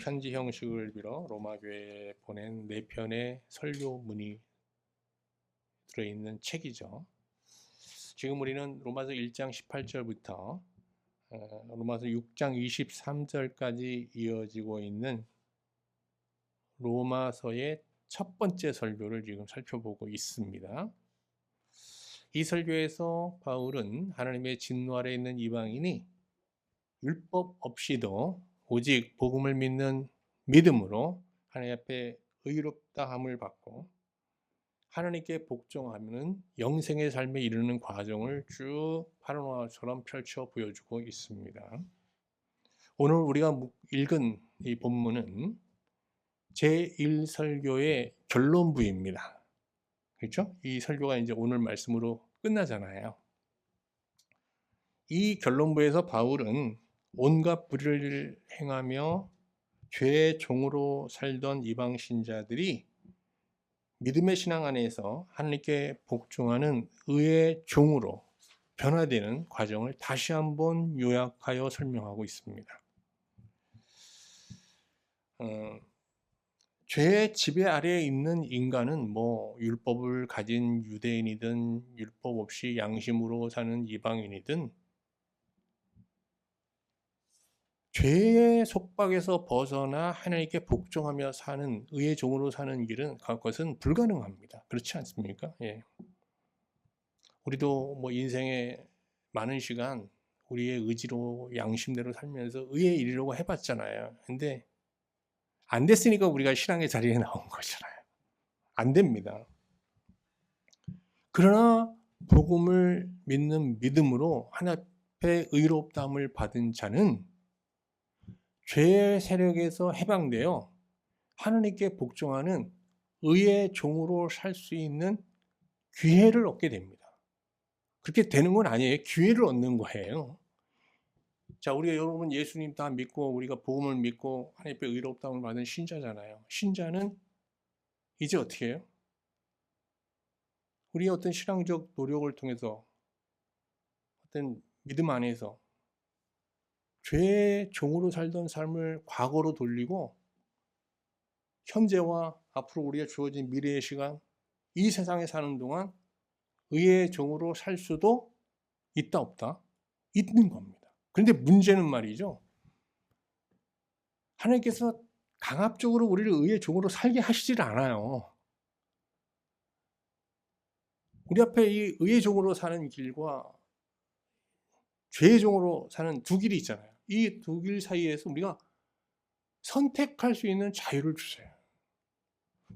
편지 형식을 빌어 로마 교회에 보낸 4편의 설교문이 들어있는 책이죠. 지금 우리는 로마서 1장 18절부터 로마서 6장 23절까지 이어지고 있는 로마서의 첫 번째 설교를 지금 살펴보고 있습니다. 이 설교에서 바울은 하나님의 진노 아래 있는 이방인이 율법 없이도 오직 복음을 믿는 믿음으로 하나님 앞에 의롭다함을 받고 하나님께 복종하면 영생의 삶에 이르는 과정을 쭉 파노라마처럼 펼쳐 보여주고 있습니다. 오늘 우리가 읽은 이 본문은 제1설교의 결론부입니다. 그렇죠? 이 설교가 이제 오늘 말씀으로 끝나잖아요. 이 결론부에서 바울은 온갖 불의를 행하며 죄의 종으로 살던 이방 신자들이 믿음의 신앙 안에서 하나님께 복종하는 의의 종으로 변화되는 과정을 다시 한번 요약하여 설명하고 있습니다. 죄의 지배 아래에 있는 인간은 율법을 가진 유대인이든 율법 없이 양심으로 사는 이방인이든 죄의 속박에서 벗어나 하나님께 복종하며 사는 의의 종으로 사는 길은 그것은 불가능합니다. 그렇지 않습니까? 예. 우리도 인생에 많은 시간 우리의 의지로 양심대로 살면서 의에 이르려고 해봤잖아요. 근데 안 됐으니까 우리가 신앙의 자리에 나온 거잖아요. 안 됩니다. 그러나 복음을 믿는 믿음으로 하나님 앞에 의롭다함을 받은 자는 죄의 세력에서 해방되어 하나님께 복종하는 의의 종으로 살 수 있는 기회를 얻게 됩니다. 그렇게 되는 건 아니에요. 기회를 얻는 거예요. 자, 우리가 여러분 예수님 다 믿고 우리가 복음을 믿고 하나님께 의롭다함을 받은 신자잖아요. 신자는 이제 어떻게 해요? 우리의 어떤 신앙적 노력을 통해서 어떤 믿음 안에서 죄의 종으로 살던 삶을 과거로 돌리고 현재와 앞으로 우리가 주어진 미래의 시간, 이 세상에 사는 동안 의의 종으로 살 수도 있다 없다? 있는 겁니다. 그런데 문제는 말이죠. 하나님께서 강압적으로 우리를 의의 종으로 살게 하시질 않아요. 우리 앞에 이 의의 종으로 사는 길과 죄의 종으로 사는 두 길이 있잖아요. 이 두 길 사이에서 우리가 선택할 수 있는 자유를 주세요.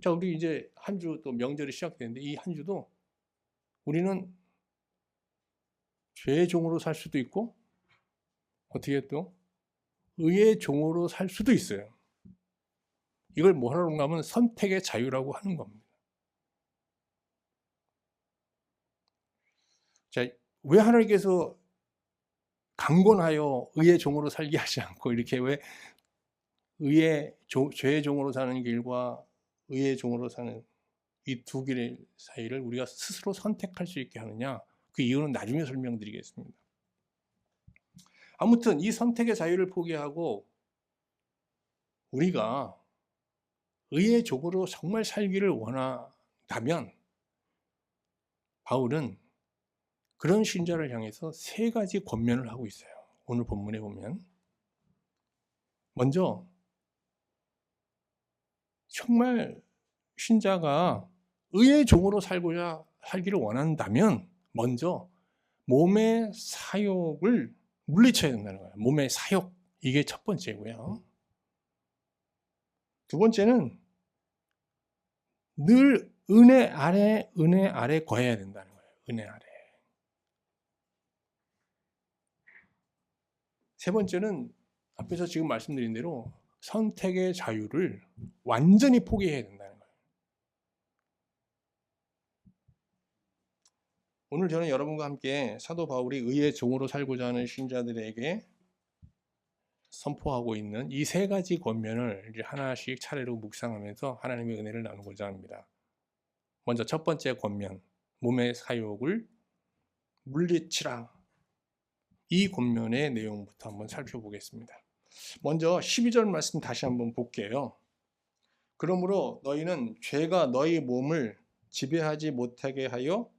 자, 우리 이제 한 주 또 명절이 시작되는데 이 한 주도 우리는 죄의 종으로 살 수도 있고 어떻게 또 의의 종으로 살 수도 있어요. 이걸 뭐라고 하면 선택의 자유라고 하는 겁니다. 자, 왜 하나님께서 강권하여 의의 종으로 살게 하지 않고 이렇게 왜 죄의 종으로 사는 길과 의의 종으로 사는 이 두 길의 사이를 우리가 스스로 선택할 수 있게 하느냐? 그 이유는 나중에 설명드리겠습니다. 아무튼 이 선택의 자유를 포기하고 우리가 의의 종으로 정말 살기를 원한다면 바울은 그런 신자를 향해서 3가지 권면을 하고 있어요. 오늘 본문에 보면 먼저 정말 신자가 의의 종으로 살기를 원한다면 먼저 몸의 사욕을 물리쳐야 된다는 거예요. 몸의 사욕, 이게 첫 번째고요. 두 번째는 늘 은혜 아래 거해야 된다는 거예요. 은혜 아래. 세 번째는 앞에서 지금 말씀드린 대로 선택의 자유를 완전히 포기해야 된다는 거예요. 오늘 저는 여러분과 함께 사도 바울이 의의 종으로 살고자 하는 신자들에게 선포하고 있는 이 3가지 권면을 이제 하나씩 차례로 묵상하면서 하나님의 은혜를 나누고자 합니다. 먼저 첫 번째 권면, 몸의 사욕을 물리치라. 이 권면의 내용부터 한번 살펴보겠습니다. 먼저 12절 말씀 다시 한번 볼게요. 그러므로 너희는 죄가 너희 몸을 지배하지 못하게 하여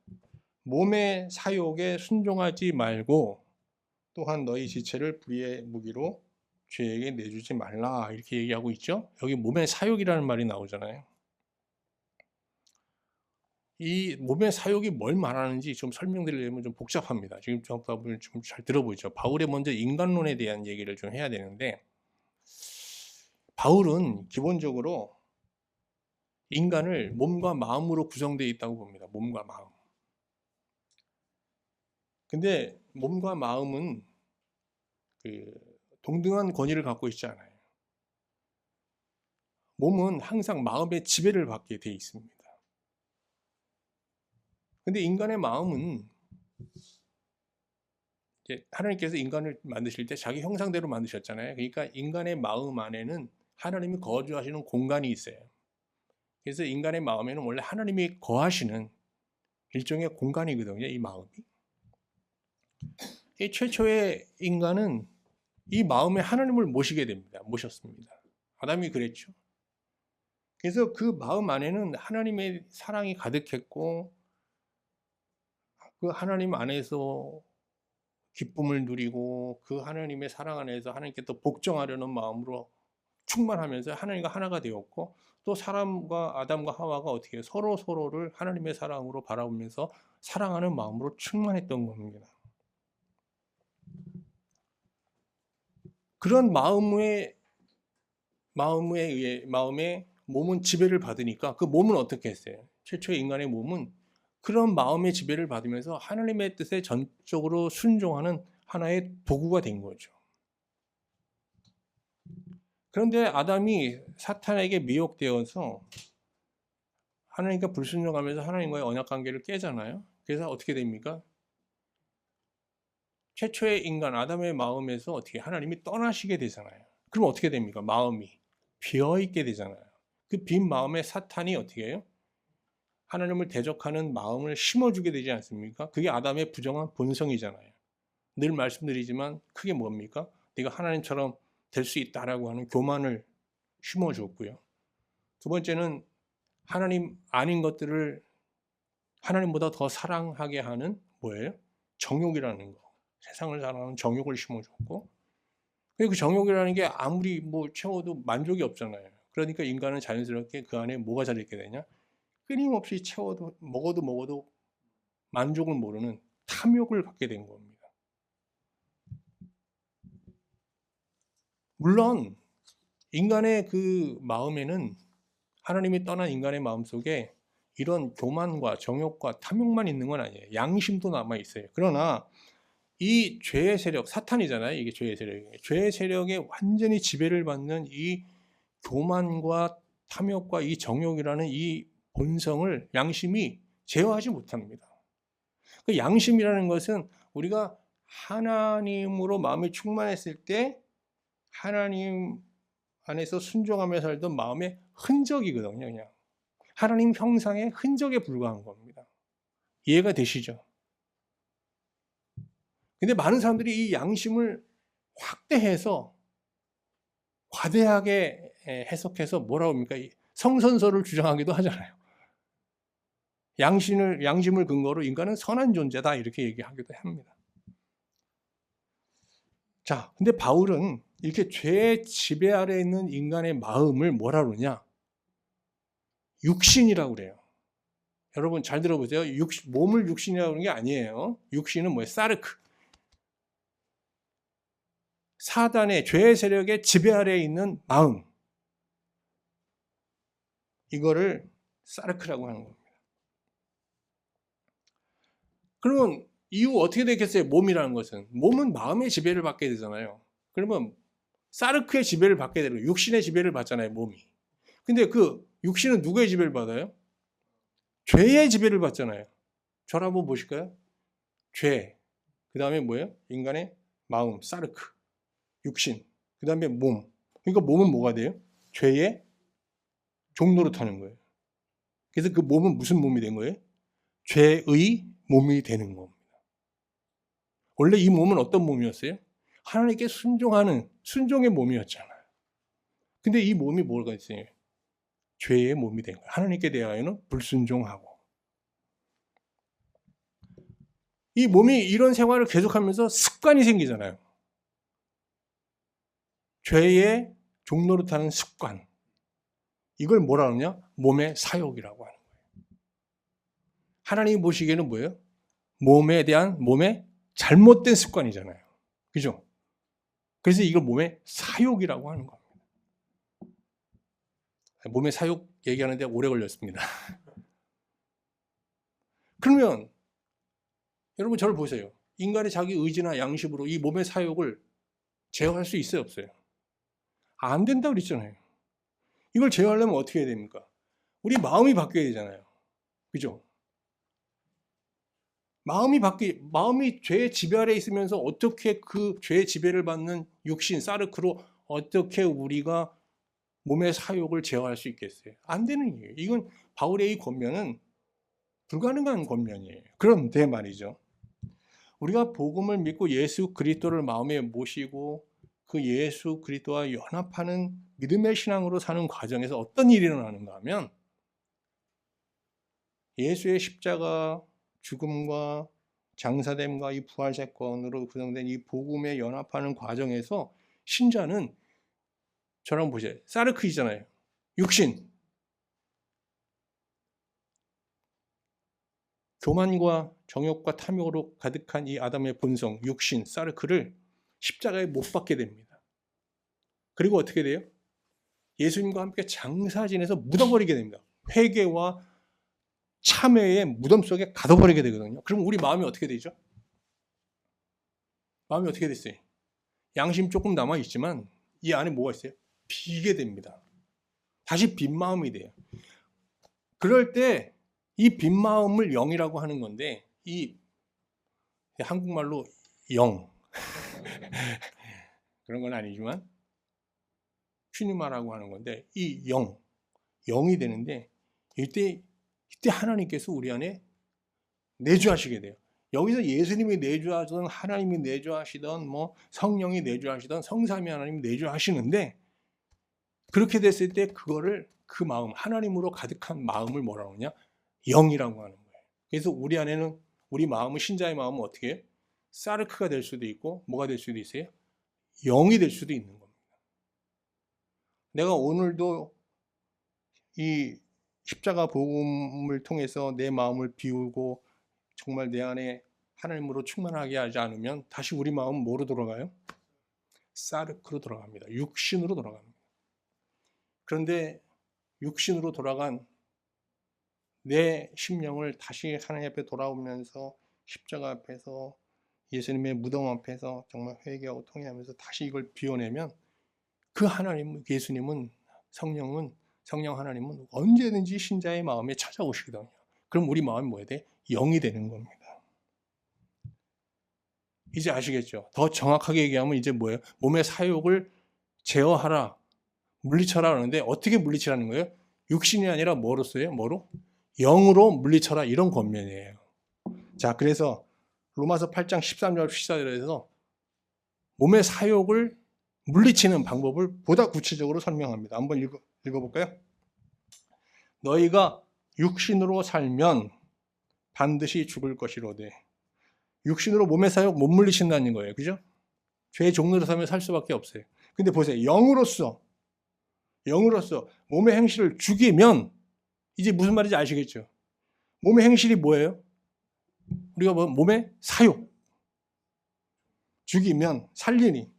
몸의 사욕에 순종하지 말고 또한 너희 지체를 불의의 무기로 죄에게 내주지 말라 이렇게 얘기하고 있죠. 여기 몸의 사욕이라는 말이 나오잖아요. 이 몸의 사욕이 뭘 말하는지 좀 설명드리려면 좀 복잡합니다. 지금 좀 잘 들어보죠. 바울의 먼저 인간론에 대한 얘기를 좀 해야 되는데, 바울은 기본적으로 인간을 몸과 마음으로 구성되어 있다고 봅니다. 몸과 마음. 근데 몸과 마음은 동등한 권위를 갖고 있지 않아요. 몸은 항상 마음의 지배를 받게 되어 있습니다. 근데 인간의 마음은 이제 하나님께서 인간을 만드실 때 자기 형상대로 만드셨잖아요. 그러니까 인간의 마음 안에는 하나님이 거주하시는 공간이 있어요. 그래서 인간의 마음에는 원래 하나님이 거하시는 일종의 공간이거든요. 이 마음이. 이 최초의 인간은 이 마음에 하나님을 모시게 됩니다. 모셨습니다. 아담이 그랬죠. 그래서 그 마음 안에는 하나님의 사랑이 가득했고 그 하나님 안에서 기쁨을 누리고 그 하나님의 사랑 안에서 하나님께 또 복종하려는 마음으로 충만하면서 하나님과 하나가 되었고, 또 사람과 아담과 하와가 어떻게 서로를 하나님의 사랑으로 바라보면서 사랑하는 마음으로 충만했던 겁니다. 그런 마음에 몸은 지배를 받으니까 그 몸은 어떻게 했어요? 최초의 인간의 몸은 그런 마음의 지배를 받으면서 하나님의 뜻에 전적으로 순종하는 하나의 도구가 된 거죠. 그런데 아담이 사탄에게 미혹되어서 하나님과 불순종하면서 하나님과의 언약관계를 깨잖아요. 그래서 어떻게 됩니까? 최초의 인간 아담의 마음에서 어떻게 하나님이 떠나시게 되잖아요. 그럼 어떻게 됩니까? 마음이 비어있게 되잖아요. 그 빈 마음에 사탄이 어떻게 해요? 하나님을 대적하는 마음을 심어주게 되지 않습니까? 그게 아담의 부정한 본성이잖아요. 늘 말씀드리지만 그게 뭡니까? 네가 하나님처럼 될 수 있다라고 하는 교만을 심어줬고요. 두 번째는 하나님 아닌 것들을 하나님보다 더 사랑하게 하는 뭐예요? 정욕이라는 거. 세상을 사랑하는 정욕을 심어줬고, 그 정욕이라는 게 아무리 뭐 채워도 만족이 없잖아요. 그러니까 인간은 자연스럽게 그 안에 뭐가 자리게 되냐? 끊임없이 채워도 먹어도 만족을 모르는 탐욕을 갖게 된 겁니다. 물론 인간의 그 마음에는 하나님이 떠난 인간의 마음 속에 이런 교만과 정욕과 탐욕만 있는 건 아니에요. 양심도 남아 있어요. 그러나 이 죄의 세력, 사탄이잖아요. 이게 죄의 세력이에요. 죄의 세력에 완전히 지배를 받는 이 교만과 탐욕과 이 정욕이라는 이 본성을 양심이 제어하지 못합니다. 그 양심이라는 것은 우리가 하나님으로 마음이 충만했을 때 하나님 안에서 순종하며 살던 마음의 흔적이거든요. 그냥 하나님 형상의 흔적에 불과한 겁니다. 이해가 되시죠? 근데 많은 사람들이 이 양심을 확대해서 과대하게 해석해서 뭐라고 합니까? 성선설을 주장하기도 하잖아요. 양심을 근거로 인간은 선한 존재다 이렇게 얘기하기도 합니다. 자, 근데 바울은 이렇게 죄의 지배 아래 있는 인간의 마음을 뭐라 그러냐? 육신이라고 그래요. 여러분 잘 들어보세요. 몸을 육신이라고 그러는 게 아니에요. 육신은 뭐예요? 사르크. 사단의 죄의 세력의 지배 아래에 있는 마음. 이거를 사르크라고 하는 겁니다. 그러면 이후 어떻게 되겠어요? 몸이라는 것은. 몸은 마음의 지배를 받게 되잖아요. 그러면 사르크의 지배를 받게 되고 육신의 지배를 받잖아요, 몸이. 근데 그 육신은 누구의 지배를 받아요? 죄의 지배를 받잖아요. 저를 한번 보실까요? 죄. 그 다음에 뭐예요? 인간의 마음, 사르크. 육신. 그 다음에 몸. 그러니까 몸은 뭐가 돼요? 죄의 종로로 타는 거예요. 그래서 그 몸은 무슨 몸이 된 거예요? 죄의 몸이 되는 겁니다. 원래 이 몸은 어떤 몸이었어요? 하나님께 순종하는 순종의 몸이었잖아요. 근데 이 몸이 뭐가 있어요? 죄의 몸이 된 거예요. 하나님께 대하여는 불순종하고. 이 몸이 이런 생활을 계속하면서 습관이 생기잖아요. 죄의 종로를 타는 습관. 이걸 뭐라 그러냐? 몸의 사욕이라고 하는 거예요. 하나님이 보시기에는 뭐예요? 몸에 대한 몸의 잘못된 습관이잖아요. 그죠? 그래서 이걸 몸의 사욕이라고 하는 겁니다. 몸의 사욕 얘기하는데 오래 걸렸습니다. 그러면 여러분 저를 보세요. 인간의 자기 의지나 양심으로 이 몸의 사욕을 제어할 수 있어요, 없어요? 안 된다고 그랬잖아요. 이걸 제어하려면 어떻게 해야 됩니까? 우리 마음이 바뀌어야 되잖아요. 그죠? 마음이 죄의 지배 아래 있으면서 어떻게 그 죄의 지배를 받는 육신, 사르크로 어떻게 우리가 몸의 사욕을 제어할 수 있겠어요? 안 되는 일이에요. 이건 바울의 이 권면은 불가능한 권면이에요. 그런데 말이죠. 우리가 복음을 믿고 예수 그리스도를 마음에 모시고 그 예수 그리스도와 연합하는 믿음의 신앙으로 사는 과정에서 어떤 일이 일어나는가 하면 예수의 십자가 죽음과 장사됨과 이 부활 사건으로 구성된 이 복음에 연합하는 과정에서 신자는 저랑 보세요. 사르크이잖아요. 육신. 교만과 정욕과 탐욕으로 가득한 이 아담의 본성, 육신, 사르크를 십자가에 못 박게 됩니다. 그리고 어떻게 돼요? 예수님과 함께 장사진에서 묻어버리게 됩니다. 회개와 참회의 무덤 속에 가둬버리게 되거든요. 그럼 우리 마음이 어떻게 되죠? 마음이 어떻게 됐어요? 양심 조금 남아있지만 이 안에 뭐가 있어요? 비게 됩니다. 다시 빈 마음이 돼요. 그럴 때 이 빈 마음을 영이라고 하는 건데 이 한국말로 영 그런 건 아니지만 퀴니마라고 하는 건데 이 영이 되는데 이때 하나님께서 우리 안에 내주하시게 돼요. 여기서 예수님이 내주하시던 하나님이 내주하시던 뭐 성령이 내주하시던 성삼위 하나님이 내주하시는데 그렇게 됐을 때 그거를 그 마음 하나님으로 가득한 마음을 뭐라고 하느냐? 영이라고 하는 거예요. 그래서 우리 안에는 우리 마음은 신자의 마음은 어떻게 해요? 사르크가 될 수도 있고 뭐가 될 수도 있어요? 영이 될 수도 있는 겁니다. 내가 오늘도 이 십자가 복음을 통해서 내 마음을 비우고 정말 내 안에 하나님으로 충만하게 하지 않으면 다시 우리 마음은 뭐로 돌아가요? 사르크로 돌아갑니다. 육신으로 돌아갑니다. 그런데 육신으로 돌아간 내 심령을 다시 하나님 앞에 돌아오면서 십자가 앞에서 예수님의 무덤 앞에서 정말 회개하고 통회하면서 다시 이걸 비워내면 그 하나님, 예수님은 성령 하나님은 언제든지 신자의 마음에 찾아오시거든요. 그럼 우리 마음이 뭐야 돼? 영이 되는 겁니다. 이제 아시겠죠? 더 정확하게 얘기하면 이제 뭐예요? 몸의 사욕을 제어하라, 물리쳐라 하는데 어떻게 물리치라는 거예요? 육신이 아니라 뭐로써요? 뭐로? 영으로 물리쳐라 이런 권면이에요. 자, 그래서 로마서 8장 13절 14절에서 몸의 사욕을 물리치는 방법을 보다 구체적으로 설명합니다. 한번 읽어볼까요? 너희가 육신으로 살면 반드시 죽을 것이로되 육신으로 몸의 사욕 못 물리친다는 거예요. 그죠? 죄의 종로로 살면 살 수밖에 없어요. 근데 보세요. 영으로서 몸의 행실을 죽이면 이제 무슨 말인지 아시겠죠? 몸의 행실이 뭐예요? 우리가 몸의 사욕 죽이면 살리니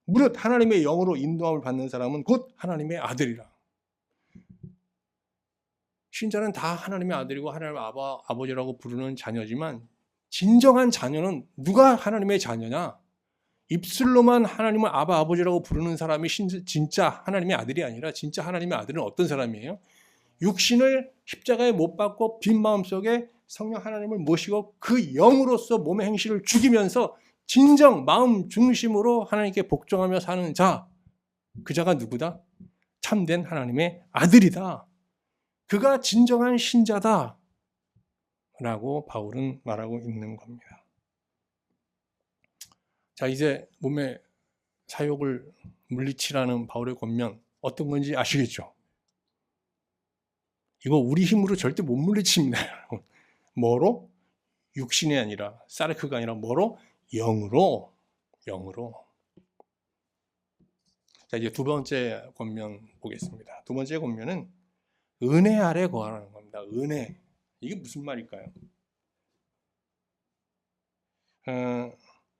무릇 하나님의 영으로 인도함을 받는 사람은 곧 하나님의 아들이라. 신자는 다 하나님의 아들이고 하나님의 아버지라고 부르는 자녀지만 진정한 자녀는 누가 하나님의 자녀냐? 입술로만 하나님을 아버지라고 부르는 사람이 진짜 하나님의 아들이 아니라 진짜 하나님의 아들은 어떤 사람이에요? 육신을 십자가에 못 박고 빈 마음속에 성령 하나님을 모시고 그 영으로서 몸의 행실을 죽이면서 진정 마음 중심으로 하나님께 복종하며 사는 자, 그 자가 누구다? 참된 하나님의 아들이다. 그가 진정한 신자다 라고 바울은 말하고 있는 겁니다. 자, 이제 몸의 사욕을 물리치라는 바울의 권면 어떤 건지 아시겠죠? 이거 우리 힘으로 절대 못 물리칩니다. 뭐로? 육신이 아니라, 사르크가 아니라 뭐로? 영으로. 자, 이제 두 번째 권면 보겠습니다. 두 번째 권면은 은혜 아래 거하라는 겁니다. 은혜. 이게 무슨 말일까요?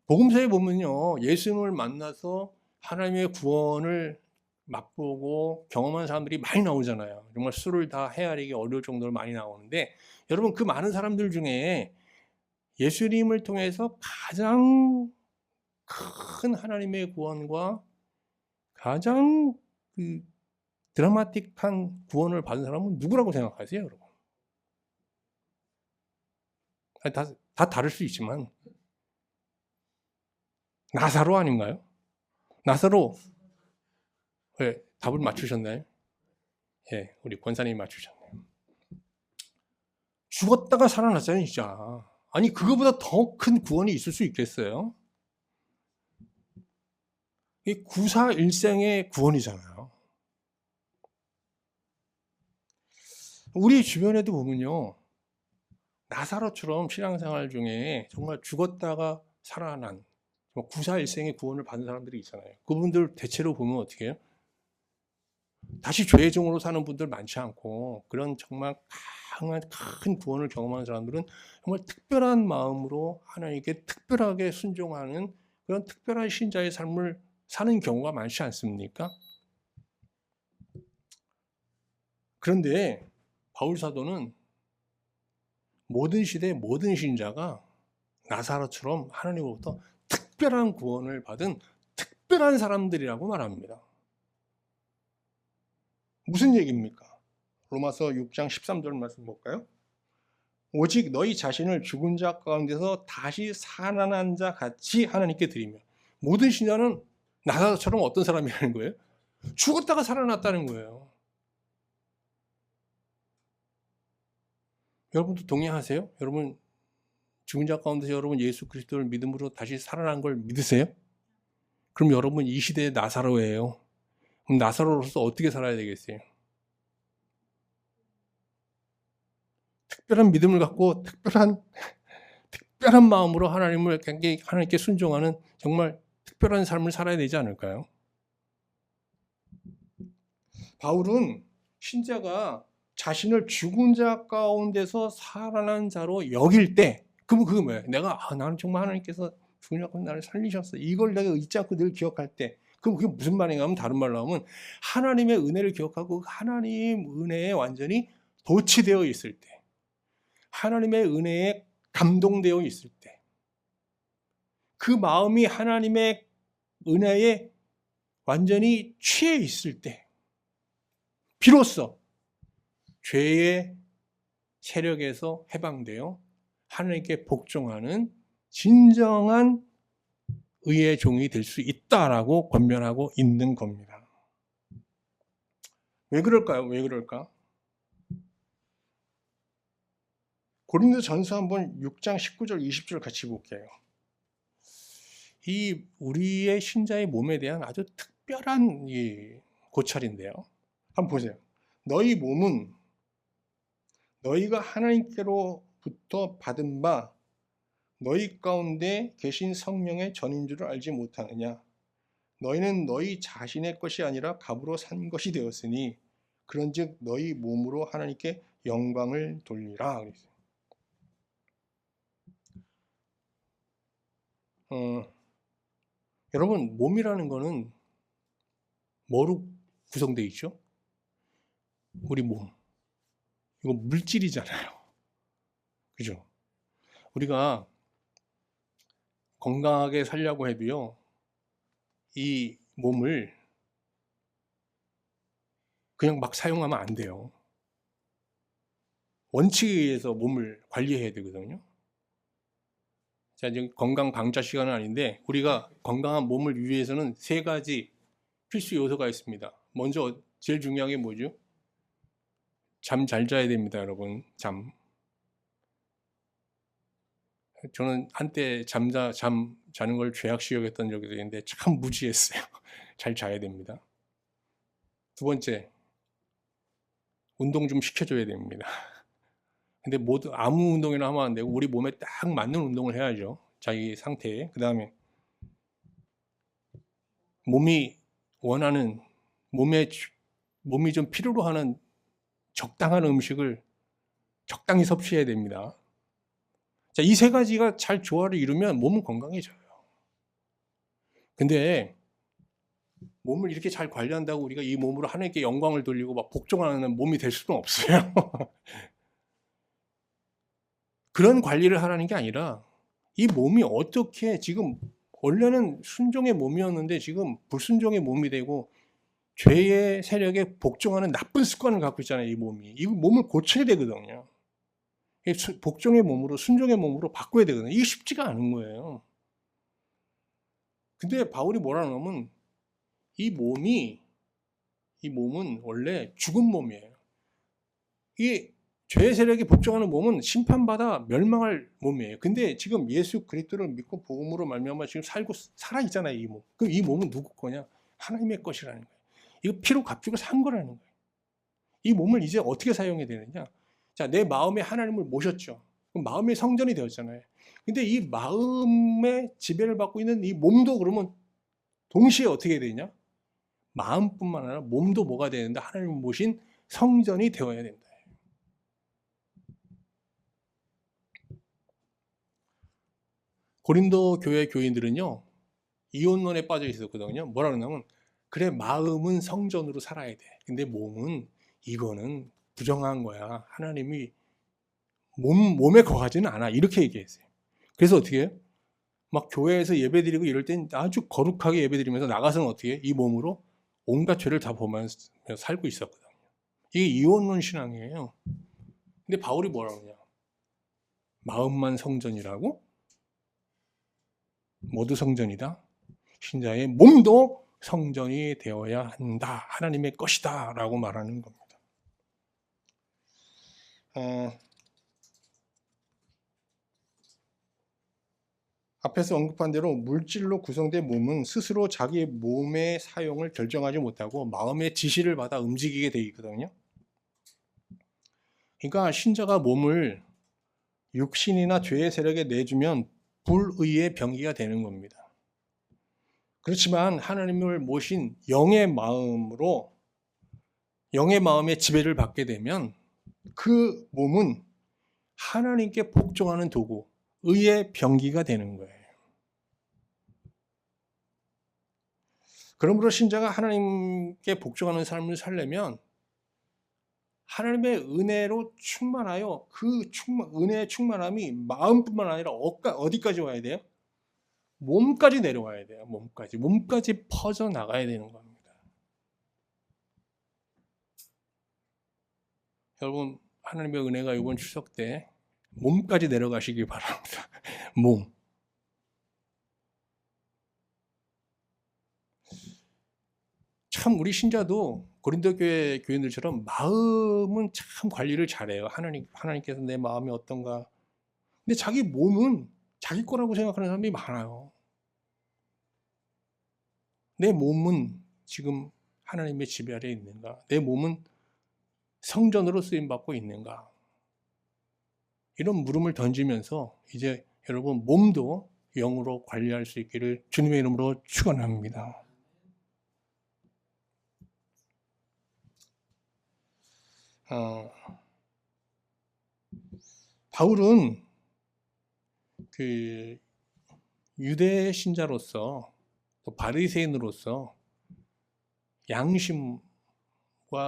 복음서에 보면요, 예수님을 만나서 하나님의 구원을 맛보고 경험한 사람들이 많이 나오잖아요. 정말 수를 다 헤아리기 어려울 정도로 많이 나오는데, 여러분 그 많은 사람들 중에 예수님을 통해서 가장 큰 하나님의 구원과 가장 그 드라마틱한 구원을 받은 사람은 누구라고 생각하세요, 여러분? 다 다를 수 있지만 나사로 아닌가요? 나사로. 네, 답을 맞추셨나요? 예, 우리 권사님이 맞추셨네요. 죽었다가 살아났잖아요, 진짜. 아니, 그거보다 더 큰 구원이 있을 수 있겠어요? 이 구사일생의 구원이잖아요. 우리 주변에도 보면요, 나사로처럼 신앙생활 중에 정말 죽었다가 살아난 구사일생의 구원을 받은 사람들이 있잖아요. 그분들 대체로 보면 어떻게 해요? 다시 죄의 종으로 사는 분들 많지 않고, 그런 정말 강한 큰 구원을 경험한 사람들은 정말 특별한 마음으로 하나님께 특별하게 순종하는 그런 특별한 신자의 삶을 사는 경우가 많지 않습니까? 그런데 바울 사도는 모든 시대 모든 신자가 나사로처럼 하나님으로부터 특별한 구원을 받은 특별한 사람들이라고 말합니다. 무슨 얘기입니까? 로마서 6장 13절 말씀 볼까요? 오직 너희 자신을 죽은 자 가운데서 다시 살아난 자 같이 하나님께 드리며. 모든 신자는 나사로처럼 어떤 사람이라는 거예요? 죽었다가 살아났다는 거예요. 여러분도 동의하세요? 여러분 죽은 자 가운데서 여러분 예수 그리스도를 믿음으로 다시 살아난 걸 믿으세요? 그럼 여러분 이 시대의 나사로예요. 그럼 나사로로서 어떻게 살아야 되겠어요? 특별한 믿음을 갖고 특별한 마음으로 하나님께 순종하는 정말 특별한 삶을 살아야 되지 않을까요? 바울은 신자가 자신을 죽은 자 가운데서 살아난 자로 여길 때, 그러면 그게 뭐예요? 나는 정말 하나님께서 죽은 자 가운데 나를 살리셨어. 이걸 내가 잊지 않고 늘 기억할 때, 그럼 그게 무슨 말인가 하면, 다른 말로 하면 하나님의 은혜를 기억하고 하나님 은혜에 완전히 도취되어 있을 때, 하나님의 은혜에 감동되어 있을 때, 그 마음이 하나님의 은혜에 완전히 취해 있을 때, 비로소 죄의 세력에서 해방되어 하나님께 복종하는 진정한 의의 종이 될 수 있다라고 권면하고 있는 겁니다. 왜 그럴까요? 왜 그럴까? 고린도전서 한번 6장 19절 20절 같이 볼게요. 이 우리의 신자의 몸에 대한 아주 특별한 이 고찰인데요. 한번 보세요. 너희 몸은 너희가 하나님께로부터 받은 바 너희 가운데 계신 성령의 전인 줄을 알지 못하느냐? 너희는 너희 자신의 것이 아니라 값으로 산 것이 되었으니 그런즉 너희 몸으로 하나님께 영광을 돌리라. 여러분, 몸이라는 거는 뭐로 구성되어 있죠? 우리 몸. 이거 물질이잖아요. 그죠? 우리가 건강하게 살려고 해도요, 이 몸을 그냥 막 사용하면 안 돼요. 원칙에 의해서 몸을 관리해야 되거든요. 자, 지금 건강 강좌 시간은 아닌데, 우리가 건강한 몸을 위해서는 3가지 필수 요소가 있습니다. 먼저 제일 중요한 게 뭐죠? 잠 잘 자야 됩니다, 여러분. 잠. 저는 한때 잠 자는 걸 죄악시 여겼던 적이 있는데 참 무지했어요. 잘 자야 됩니다. 두 번째, 운동 좀 시켜줘야 됩니다. 근데 아무 운동이나 하면 안 되고 우리 몸에 딱 맞는 운동을 해야죠. 자기 상태에. 그 다음에 몸이 원하는, 몸이 좀 필요로 하는 적당한 음식을 적당히 섭취해야 됩니다. 자, 이 세 가지가 잘 조화를 이루면 몸은 건강해져요. 근데 몸을 이렇게 잘 관리한다고 우리가 이 몸으로 하나님께 영광을 돌리고 막 복종하는 몸이 될 수는 없어요. 그런 관리를 하라는 게 아니라 이 몸이 어떻게 지금 원래는 순종의 몸이었는데 지금 불순종의 몸이 되고 죄의 세력에 복종하는 나쁜 습관을 갖고 있잖아요. 이 몸이. 이 몸을 고쳐야 되거든요. 복종의 몸으로 순종의 몸으로 바꿔야 되거든요. 이게 쉽지가 않은 거예요. 근데 바울이 뭐라고 하면 이 몸은 원래 죽은 몸이에요. 이 죄의 세력에 복종하는 몸은 심판받아 멸망할 몸이에요. 근데 지금 예수 그리스도를 믿고 복음으로 말미암아 지금 살아 있잖아요, 이 몸. 그럼 이 몸은 누구 거냐? 하나님의 것이라는 거예요. 이거 피로 값주고 산 거라는 거예요. 이 몸을 이제 어떻게 사용해야 되느냐? 자, 내 마음에 하나님을 모셨죠. 그럼 마음의 성전이 되었잖아요. 근데 이 마음의 지배를 받고 있는 이 몸도 그러면 동시에 어떻게 되냐? 마음뿐만 아니라 몸도 뭐가 되는데 하나님을 모신 성전이 되어야 된다. 고린도 교회 교인들은요, 이혼론에 빠져 있었거든요. 뭐라 그러냐면, 그래, 마음은 성전으로 살아야 돼. 근데 몸은, 이거는 부정한 거야. 하나님이 몸에 거하지는 않아. 이렇게 얘기했어요. 그래서 어떻게 해요? 막 교회에서 예배 드리고 이럴 땐 아주 거룩하게 예배 드리면서 나가서는 어떻게 해요? 이 몸으로 온갖 죄를 다 보면서 살고 있었거든요. 이게 이혼론 신앙이에요. 근데 바울이 뭐라고 하냐? 마음만 성전이라고? 모두 성전이다. 신자의 몸도 성전이 되어야 한다. 하나님의 것이다. 라고 말하는 겁니다. 앞에서 언급한 대로 물질로 구성된 몸은 스스로 자기 몸의 사용을 결정하지 못하고 마음의 지시를 받아 움직이게 되어 있거든요. 그러니까 신자가 몸을 육신이나 죄의 세력에 내주면 불의의 병기가 되는 겁니다. 그렇지만 하나님을 모신 영의 마음의 지배를 받게 되면 그 몸은 하나님께 복종하는 도구, 의의 병기가 되는 거예요. 그러므로 신자가 하나님께 복종하는 삶을 살려면 하나님의 은혜로 충만하여 은혜의 충만함이 마음뿐만 아니라 어디까지 와야 돼요? 몸까지 내려와야 돼요. 몸까지 퍼져나가야 되는 겁니다. 여러분, 하나님의 은혜가 이번 추석 때 몸까지 내려가시기 바랍니다. 몸. 참 우리 신자도 고린도 교회 교인들처럼 마음은 참 관리를 잘해요. 하나님께서 내 마음이 어떤가. 근데 자기 몸은 자기 거라고 생각하는 사람이 많아요. 내 몸은 지금 하나님의 지배 아래에 있는가? 내 몸은 성전으로 쓰임받고 있는가? 이런 물음을 던지면서 이제 여러분 몸도 영으로 관리할 수 있기를 주님의 이름으로 축원합니다. 바울은 그 유대 신자로서 또 바리새인으로서 양심과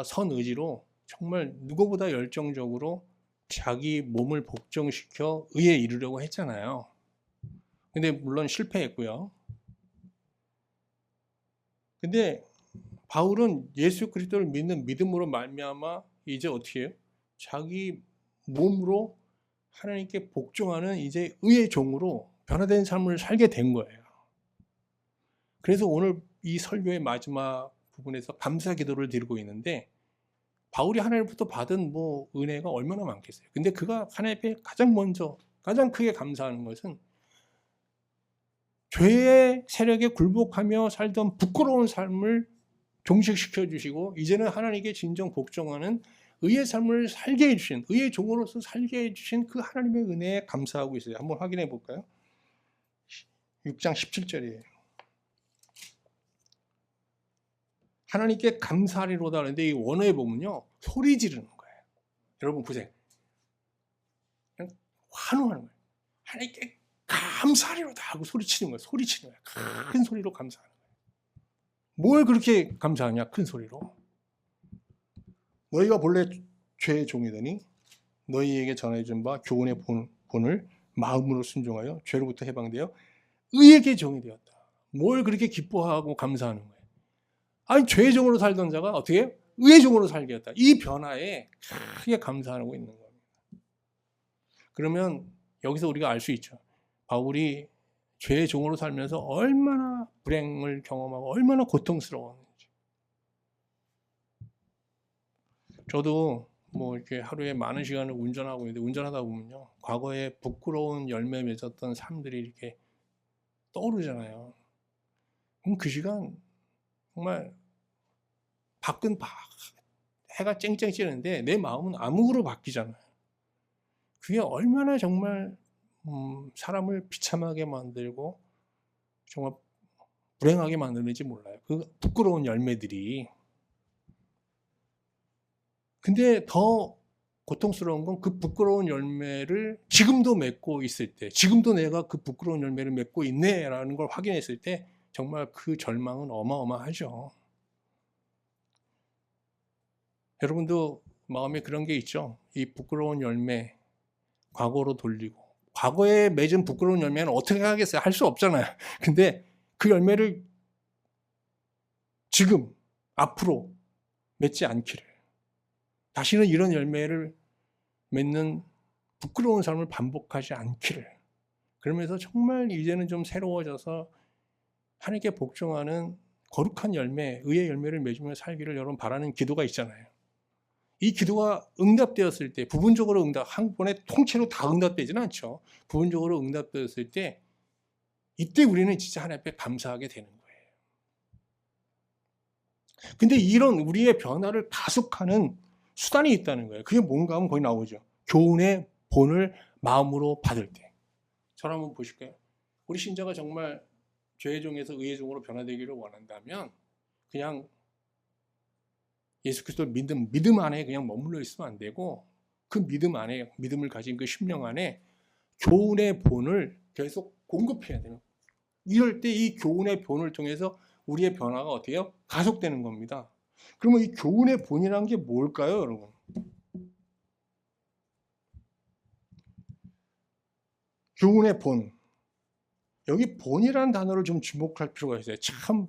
선의지로 정말 누구보다 열정적으로 자기 몸을 복종시켜 의에 이르려고 했잖아요. 근데 물론 실패했고요. 근데 바울은 예수 그리스도를 믿는 믿음으로 말미암아 이제 어떻게 해요? 자기 몸으로 하나님께 복종하는 이제 의의 종으로 변화된 삶을 살게 된 거예요. 그래서 오늘 이 설교의 마지막 부분에서 감사 기도를 드리고 있는데 바울이 하나님부터 받은 은혜가 얼마나 많겠어요. 근데 그가 하나님 앞에 가장 먼저 가장 크게 감사하는 것은 죄의 세력에 굴복하며 살던 부끄러운 삶을 종식시켜 주시고 이제는 하나님께 진정 복종하는 의의 삶을 살게 해주신, 의의 종으로서 살게 해주신 그 하나님의 은혜에 감사하고 있어요. 한번 확인해 볼까요? 6장 17절이에요. 하나님께 감사하리로다 하는데 이 원어에 보면요, 소리 지르는 거예요. 여러분 보세요. 그냥 환호하는 거예요. 하나님께 감사하리로다 하고 소리치는 거예요. 소리치는 거예요. 큰 소리로 감사하는 거예요. 뭘 그렇게 감사하냐? 큰 소리로. 너희가 본래 죄의 종이더니 너희에게 전해준 바 교훈의 본을 마음으로 순종하여 죄로부터 해방되어 의에게 종이 되었다. 뭘 그렇게 기뻐하고 감사하는 거예요? 아니, 죄의 종으로 살던 자가 어떻게 해요? 의의 종으로 살게 했다. 이 변화에 크게 감사하고 있는 겁니다. 그러면 여기서 우리가 알 수 있죠. 바울이 죄의 종으로 살면서 얼마나 불행을 경험하고 얼마나 고통스러웠는지. 저도 뭐 이렇게 하루에 많은 시간을 운전하고 있는데 운전하다 보면요, 과거에 부끄러운 열매 맺었던 삶들이 이렇게 떠오르잖아요. 그럼 그 시간 정말 밖은 해가 쨍쨍 찌는데 내 마음은 암흑으로 바뀌잖아요. 그게 얼마나 정말 사람을 비참하게 만들고 정말 불행하게 만드는지 몰라요. 그 부끄러운 열매들이. 근데 더 고통스러운 건 그 부끄러운 열매를 지금도 맺고 있을 때, 지금도 내가 그 부끄러운 열매를 맺고 있네라는 걸 확인했을 때 정말 그 절망은 어마어마하죠. 여러분도 마음에 그런 게 있죠? 이 부끄러운 열매 과거로 돌리고, 과거에 맺은 부끄러운 열매는 어떻게 하겠어요? 할 수 없잖아요. 근데 그 열매를 지금 앞으로 맺지 않기를, 다시는 이런 열매를 맺는 부끄러운 삶을 반복하지 않기를, 그러면서 정말 이제는 좀 새로워져서 하나님께 복종하는 거룩한 열매, 의의 열매를 맺으며 살기를 여러분 바라는 기도가 있잖아요. 이 기도가 응답되었을 때, 부분적으로 한 번에 통째로 다 응답되지는 않죠. 부분적으로 응답되었을 때, 이때 우리는 진짜 하나님 앞에 감사하게 되는 거예요. 근데 이런 우리의 변화를 가속하는 수단이 있다는 거예요. 그게 뭔가 하면 거기 나오죠. 교훈의 본을 마음으로 받을 때. 저를 한번 보실까요? 우리 신자가 정말 죄의 종에서 의의 종으로 변화되기를 원한다면 그냥 예수 그리스도를 믿음 안에 그냥 머물러 있으면 안 되고, 그 믿음 안에, 믿음을 가진 그 심령 안에 교훈의 본을 계속 공급해야 돼요. 이럴 때 이 교훈의 본을 통해서 우리의 변화가 어떻게 해요? 가속되는 겁니다. 그러면 이 교훈의 본이라는 게 뭘까요, 여러분? 교훈의 본. 여기 본이라는 단어를 좀 주목할 필요가 있어요. 참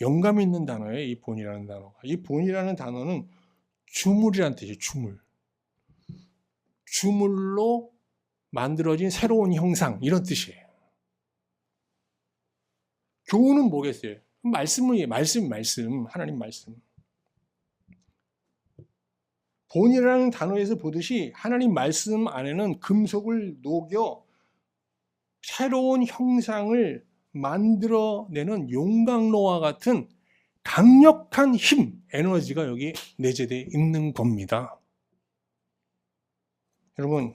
영감 있는 단어예요, 이 본이라는 단어가. 이 본이라는 단어는 주물이라는 뜻이에요, 주물. 주물로 만들어진 새로운 형상, 이런 뜻이에요. 교훈은 뭐겠어요? 말씀이에요. 말씀. 하나님 말씀. 본이라는 단어에서 보듯이 하나님 말씀 안에는 금속을 녹여 새로운 형상을 만들어내는 용광로와 같은 강력한 힘, 에너지가 여기 내재되어 있는 겁니다. 여러분,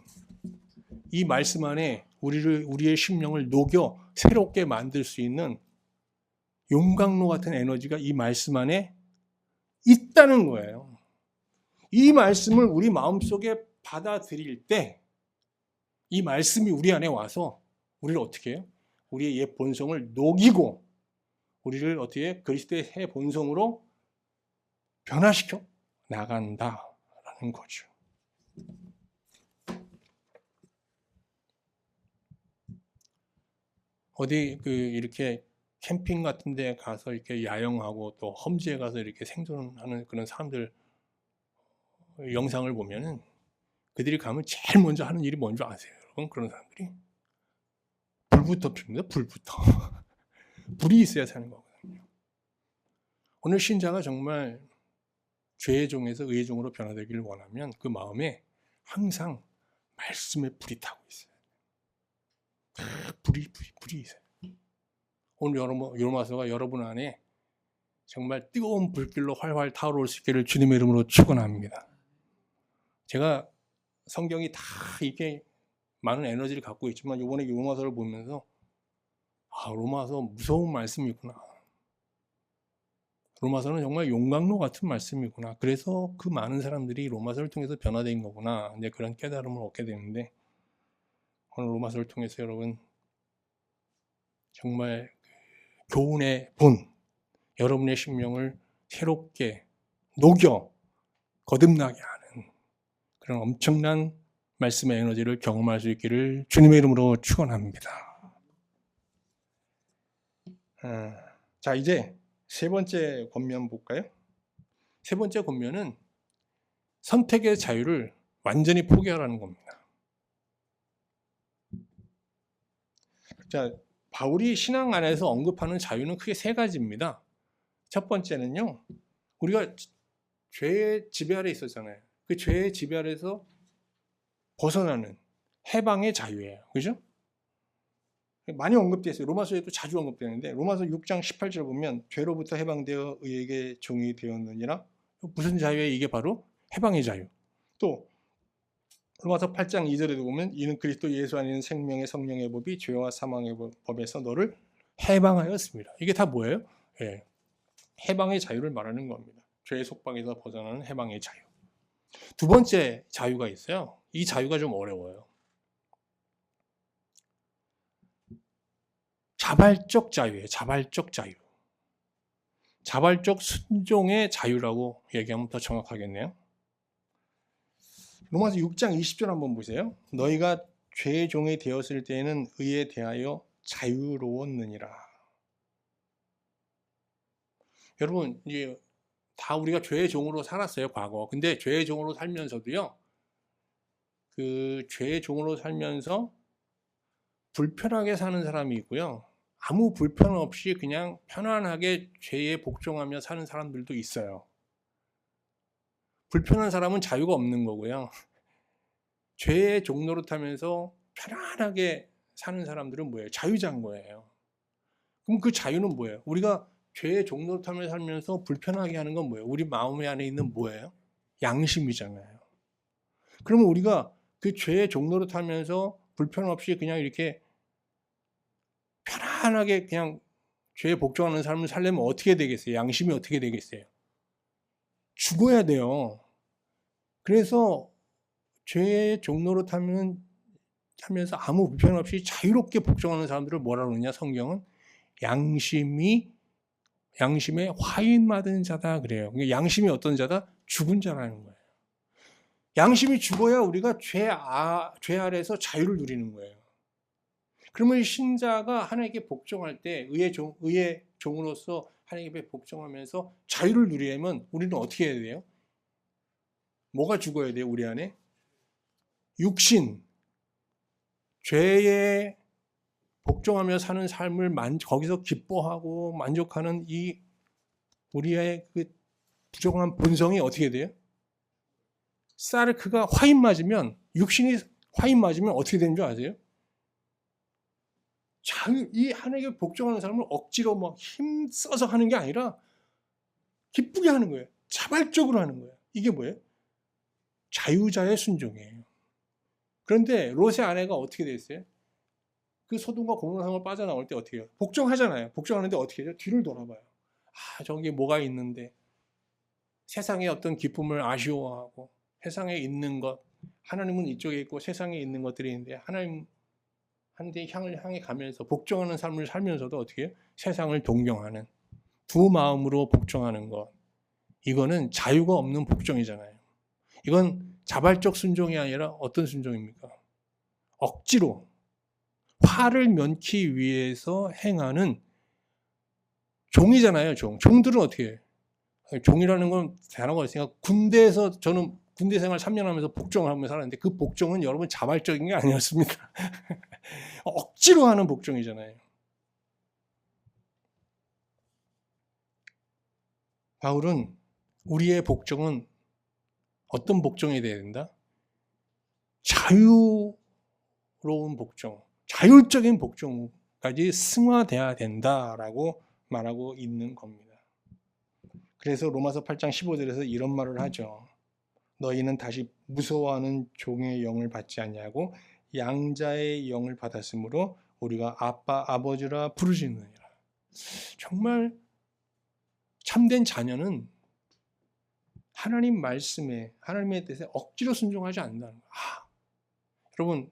이 말씀 안에 우리의 심령을 녹여 새롭게 만들 수 있는 용광로 같은 에너지가 이 말씀 안에 있다는 거예요. 이 말씀을 우리 마음속에 받아들일 때 이 말씀이 우리 안에 와서 우리를 어떻게 해요? 우리의 옛 본성을 녹이고 우리를 어떻게 해? 그리스도의 새 본성으로 변화시켜 나간다라는 거죠. 어디 이렇게 캠핑 같은 데 가서 이렇게 야영하고 또 험지에 가서 이렇게 생존하는 그런 사람들 영상을 보면은 그들이 가면 제일 먼저 하는 일이 뭔지 아세요, 여러분? 그런 사람들이 불부터 핍니다. 불부터. 불이 있어야 사는 거거든요. 오늘 신자가 정말 죄의 종에서 의의 종으로 변화되기를 원하면 그 마음에 항상 말씀에 불이 타고 있어요. 불이 있어요. 오늘 요로마서가 여러분 안에 정말 뜨거운 불길로 활활 타오를 수 있기를 주님의 이름으로 축원합니다. 제가 성경이 다 이게 많은 에너지를 갖고 있지만 이번에 로마서를 보면서 로마서 무서운 말씀이구나. 로마서는 정말 용광로 같은 말씀이구나. 그래서 그 많은 사람들이 로마서를 통해서 변화된 거구나. 이제 그런 깨달음을 얻게 되는데 오늘 로마서를 통해서 여러분 정말 교훈의 본, 여러분의 심령을 새롭게 녹여 거듭나게 하는 그런 엄청난 말씀의 에너지를 경험할 수 있기를 주님의 이름으로 축원합니다. 자, 이제 세 번째 권면 볼까요? 세 번째 권면은 선택의 자유를 완전히 포기하라는 겁니다. 자, 바울이 신앙 안에서 언급하는 자유는 크게 세 가지입니다. 첫 번째는요, 우리가 죄의 지배 아래 있었잖아요. 그 죄의 지배 아래에서 벗어나는 해방의 자유예요. 그죠? 많이 언급되어 있어요. 로마서에도 자주 언급되는데 로마서 6장 18절 보면 죄로부터 해방되어 의에게 종이 되었느니라. 무슨 자유예요? 이게 바로 해방의 자유. 또 로마서 8장 2절에도 보면 이는 그리스도 예수 안에 있는 생명의 성령의 법이 죄와 사망의 법에서 너를 해방하였습니다. 이게 다 뭐예요? 예, 해방의 자유를 말하는 겁니다. 죄의 속박에서 벗어나는 해방의 자유. 두 번째 자유가 있어요. 이 자유가 좀 어려워요. 자발적 자유예요. 자발적 자유. 자발적 순종의 자유라고 얘기하면 더 정확하겠네요. 로마서 6장 20절 한번 보세요. 너희가 죄의 종이 되었을 때에는 의에 대하여 자유로웠느니라. 여러분, 이제 다 우리가 죄의 종으로 살았어요, 과거. 근데 죄의 종으로 살면서도요, 그 죄의 종으로 살면서 불편하게 사는 사람이 있고요. 아무 불편 없이 그냥 편안하게 죄에 복종하며 사는 사람들도 있어요. 불편한 사람은 자유가 없는 거고요. 죄의 종노릇하면서 편안하게 사는 사람들은 뭐예요? 자유자인 거예요. 그럼 그 자유는 뭐예요? 우리가 죄의 종노릇하며 살면서 불편하게 하는 건 뭐예요? 우리 마음 안에 있는 뭐예요? 양심이잖아요. 그러면 우리가 그 죄의 종노릇하면서 불편 없이 그냥 이렇게 편안하게 그냥 죄에 복종하는 삶을 살려면 어떻게 되겠어요? 양심이 어떻게 되겠어요? 죽어야 돼요. 그래서 죄의 종로로 하면서 아무 불편 없이 자유롭게 복종하는 사람들을 뭐라 그러냐? 성경은 양심에 화인 맞은 자다 그래요. 양심이 어떤 자다? 죽은 자라는 거예요. 양심이 죽어야 우리가 죄 아래에서 자유를 누리는 거예요. 그러면 신자가 하나님께 복종할 때 의의 종으로서 하나님께 복종하면서 자유를 누리려면 우리는 어떻게 해야 돼요? 뭐가 죽어야 돼요? 우리 안에? 육신, 죄에 복종하며 사는 삶을 거기서 기뻐하고 만족하는 이 우리의 그 부정한 본성이 어떻게 돼요? 사르크가 화인 맞으면, 육신이 화인 맞으면 어떻게 되는 줄 아세요? 이 하나님께 복종하는 사람을 억지로 막 힘써서 하는 게 아니라 기쁘게 하는 거예요. 자발적으로 하는 거예요. 이게 뭐예요? 자유자의 순종이에요. 그런데 롯의 아내가 어떻게 됐어요? 그 소돔과 고모라 성을 빠져나올 때 어떻게 해요? 복종하잖아요. 복종하는데 어떻게 해요? 뒤를 돌아봐요. 저기 뭐가 있는데 세상의 어떤 기쁨을 아쉬워하고 세상에 있는 것, 하나님은 이쪽에 있고 세상에 있는 것들이 있는데 하나님 한데 향해 가면서 복종하는 삶을 살면서도 어떻게 해요? 세상을 동경하는 두 마음으로 복종하는 것, 이거는 자유가 없는 복종이잖아요. 이건 자발적 순종이 아니라 어떤 순종입니까? 억지로 화를 면키 위해서 행하는 종이잖아요. 종들은 어떻게 해요? 종이라는 건 단어가 있으니까 저는 군대 생활 3년 하면서 복종을 하면서 살았는데 그 복종은 여러분 자발적인 게 아니었습니다. 억지로 하는 복종이잖아요. 바울은 우리의 복종은 어떤 복종이 돼야 된다? 자유로운 복종, 자율적인 복종까지 승화돼야 된다라고 말하고 있는 겁니다. 그래서 로마서 8장 15절에서 이런 말을 하죠. 너희는 다시 무서워하는 종의 영을 받지 아니하고 양자의 영을 받았으므로 우리가 아빠 아버지라 부르짖느니라. 정말 참된 자녀는 하나님 말씀에, 하나님의 뜻에 억지로 순종하지 않는다는 거예요. 여러분,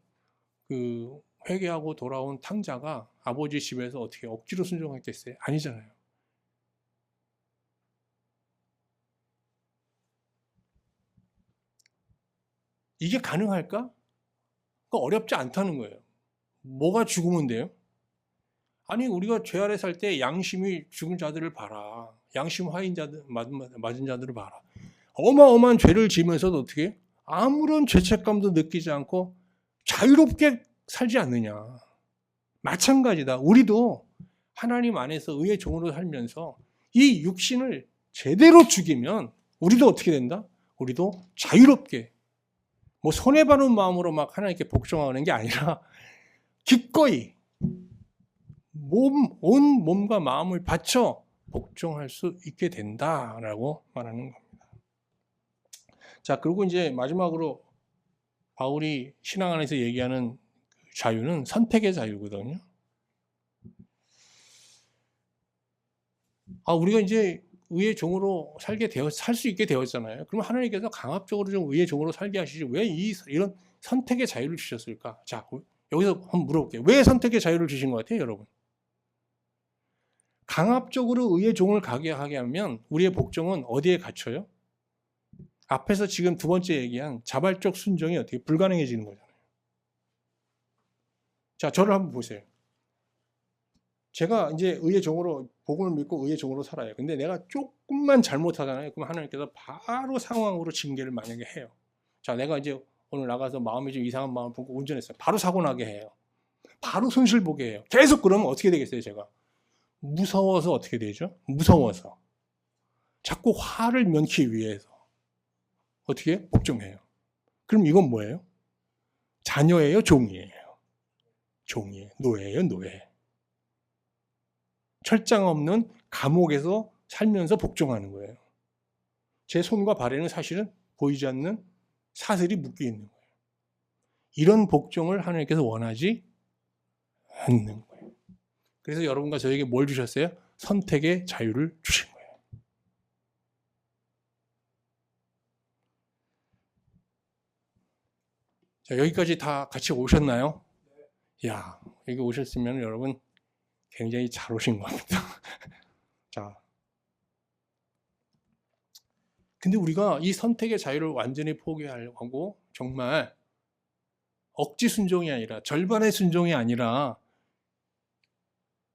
그 회개하고 돌아온 탕자가 아버지 집에서 어떻게 억지로 순종했겠어요? 아니잖아요. 이게 가능할까? 어렵지 않다는 거예요. 뭐가 죽으면 돼요? 아니, 우리가 죄 아래 살 때 양심이 죽은 자들을 봐라. 양심 화인 자들, 맞은 자들을 봐라. 어마어마한 죄를 지으면서도 어떻게 아무런 죄책감도 느끼지 않고 자유롭게 살지 않느냐. 마찬가지다. 우리도 하나님 안에서 의의 종으로 살면서 이 육신을 제대로 죽이면 우리도 어떻게 된다? 우리도 자유롭게, 뭐 손해보는 마음으로 막 하나님께 복종하는 게 아니라 기꺼이 온 몸과 마음을 바쳐 복종할 수 있게 된다라고 말하는 겁니다. 자, 그리고 이제 마지막으로 바울이 신앙 안에서 얘기하는 자유는 선택의 자유거든요. 우리가 이제 의의 종으로 살 수 있게 되었잖아요. 그럼 하나님께서 강압적으로 좀 의의 종으로 살게 하시지 왜 이런 선택의 자유를 주셨을까? 자, 여기서 한번 물어볼게요. 왜 선택의 자유를 주신 것 같아요, 여러분? 강압적으로 의의 종을 가게 하게 하면 우리의 복종은 어디에 갇혀요? 앞에서 지금 두 번째 얘기한 자발적 순종이 어떻게 불가능해지는 거잖아요. 자, 저를 한번 보세요. 제가 이제 의의 종으로, 복음을 믿고 의의 종으로 살아요. 근데 내가 조금만 잘못하잖아요. 그럼 하나님께서 바로 상황으로 징계를 만약에 해요. 자, 내가 이제 오늘 나가서 마음이 좀 이상한 마음을 품고 운전했어요. 바로 사고 나게 해요. 바로 손실 보게 해요. 계속 그러면 어떻게 되겠어요, 제가? 무서워서 어떻게 되죠? 무서워서. 자꾸 화를 면키 위해서. 어떻게? 복종해요. 그럼 이건 뭐예요? 자녀예요? 종이에요? 종이에요. 노예예요? 노예. 철장 없는 감옥에서 살면서 복종하는 거예요. 제 손과 발에는 사실은 보이지 않는 사슬이 묶여 있는 거예요. 이런 복종을 하나님께서 원하지 않는 거예요. 그래서 여러분과 저에게 뭘 주셨어요? 선택의 자유를 주신 거예요. 자, 여기까지 다 같이 오셨나요? 야, 여기 오셨으면 여러분 굉장히 잘 오신 겁니다. 자, 근데 우리가 이 선택의 자유를 완전히 포기하고 정말 억지 순종이 아니라 절반의 순종이 아니라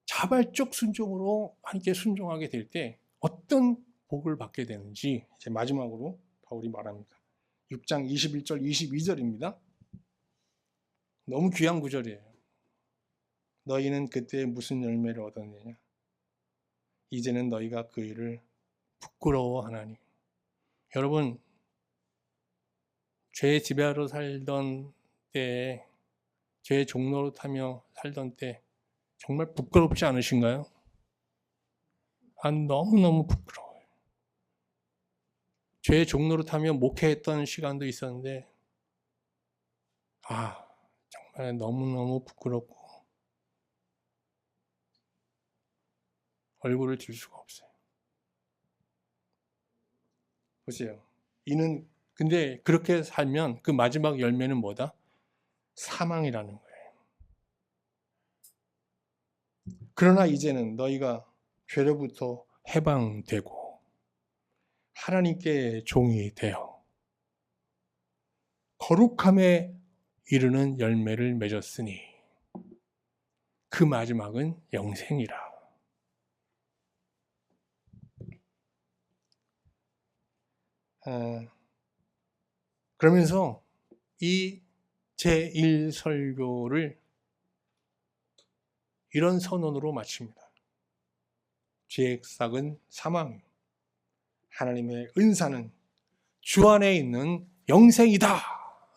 자발적 순종으로 하나님께 순종하게 될 때 어떤 복을 받게 되는지 이제 마지막으로 바울이 말합니다. 6장 21절 22절입니다. 너무 귀한 구절이에요. 너희는 그때 무슨 열매를 얻었느냐? 이제는 너희가 그 일을 부끄러워하나니. 여러분, 죄의 지배하러 살던 때, 죄의 종로로 타며 살던 때 정말 부끄럽지 않으신가요? 너무너무 부끄러워요. 죄의 종로로 타며 목회했던 시간도 있었는데 정말 너무너무 부끄럽고 얼굴을 들 수가 없어요. 보세요. 이는 근데 그렇게 살면 그 마지막 열매는 뭐다? 사망이라는 거예요. 그러나 이제는 너희가 죄로부터 해방되고 하나님께 종이 되어 거룩함에 이르는 열매를 맺었으니 그 마지막은 영생이라. 그러면서 이 제1설교를 이런 선언으로 마칩니다. 죄의 삭은 사망, 하나님의 은사는 주 안에 있는 영생이다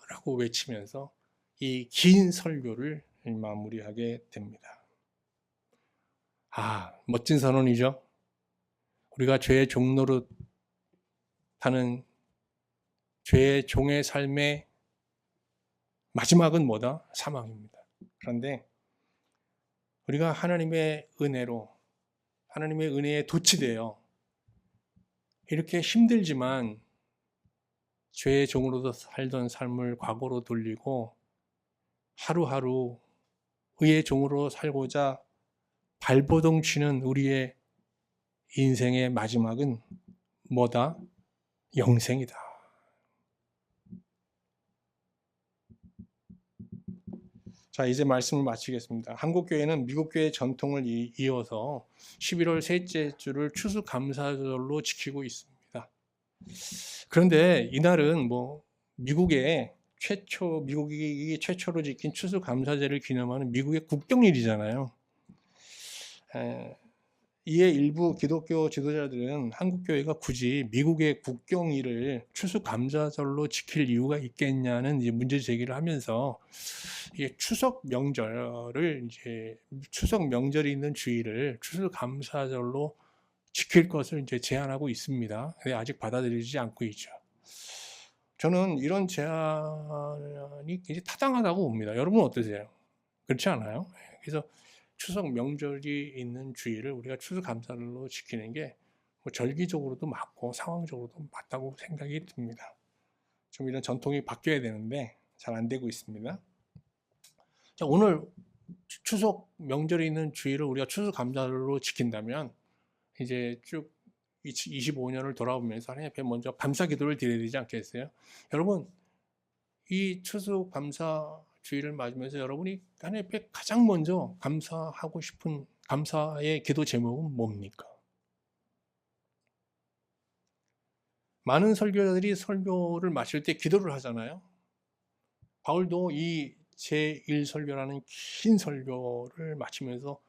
라고 하고 외치면서 이 긴 설교를 마무리하게 됩니다. 멋진 선언이죠. 우리가 죄의 종노릇 하는 죄의 종의 삶의 마지막은 뭐다? 사망입니다. 그런데 우리가 하나님의 은혜로, 하나님의 은혜에 도취되어 이렇게 힘들지만 죄의 종으로도 살던 삶을 과거로 돌리고 하루하루 의의 종으로 살고자 발버둥 치는 우리의 인생의 마지막은 뭐다? 영생이다. 자, 이제 말씀을 마치겠습니다. 한국교회는 미국교회의 전통을 이어서 11월 셋째 주를 추수감사절로 지키고 있습니다. 그런데 이날은 미국이 최초로 지킨 추수감사제를 기념하는 미국의 국경일이잖아요. 이에 일부 기독교 지도자들은 한국교회가 굳이 미국의 국경일을 추수감사절로 지킬 이유가 있겠냐는 문제 제기를 하면서 추석 명절이 있는 주일을 추수감사절로 지킬 것을 제안하고 있습니다. 근데 아직 받아들이지 않고 있죠. 저는 이런 제안이 굉장히 타당하다고 봅니다. 여러분은 어떠세요? 그렇지 않아요? 그래서 추석 명절이 있는 주일을 우리가 추수감사절로 지키는 게 절기적으로도 맞고 상황적으로도 맞다고 생각이 듭니다. 좀 이런 전통이 바뀌어야 되는데 잘 안 되고 있습니다. 자, 오늘 추석 명절이 있는 주일을 우리가 추수감사절로 지킨다면 이제 쭉 25년을 돌아보면서 하나님 앞에 먼저 감사 기도를 드려야 되지 않겠어요? 여러분, 이 추수감사 주일을 맞으면서 여러분이 하나님 앞에 가장 먼저 감사하고 싶은 감사의 기도 제목은 뭡니까? 많은 설교자들이 설교를 마칠 때 기도를 하잖아요. 바울도 이 제1설교라는 긴 설교를 마치면서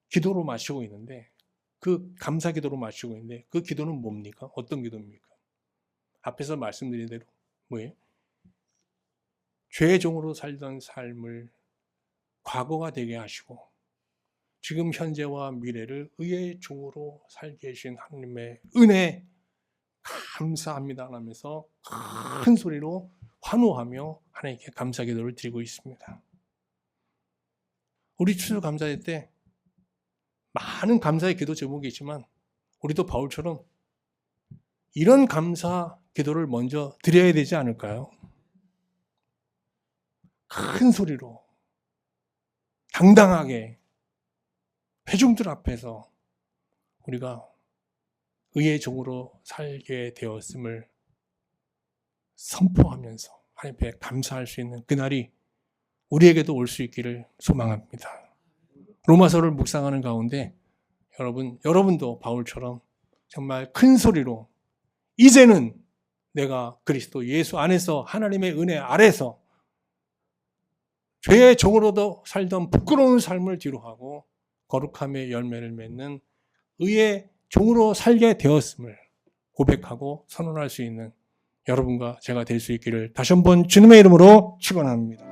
기도로 마치고 있는데 그 감사 기도로 마치고 있는데 그 기도는 뭡니까? 어떤 기도입니까? 앞에서 말씀드린 대로 뭐예요? 죄의 종으로 살던 삶을 과거가 되게 하시고 지금 현재와 미래를 의의 종으로 살게 하신 하나님의 은혜 감사합니다 하면서 큰 소리로 환호하며 하나님께 감사 기도를 드리고 있습니다. 우리 추수감사절 때 많은 감사의 기도 제목이 있지만 우리도 바울처럼 이런 감사 기도를 먼저 드려야 되지 않을까요? 큰 소리로 당당하게 회중들 앞에서 우리가 의의 종으로 살게 되었음을 선포하면서 하나님 앞에 감사할 수 있는 그날이 우리에게도 올 수 있기를 소망합니다. 로마서를 묵상하는 가운데 여러분도 바울처럼 정말 큰 소리로 이제는 내가 그리스도 예수 안에서 하나님의 은혜 아래서 죄의 종으로도 살던 부끄러운 삶을 뒤로하고 거룩함의 열매를 맺는 의의 종으로 살게 되었음을 고백하고 선언할 수 있는 여러분과 제가 될 수 있기를 다시 한번 주님의 이름으로 축원합니다.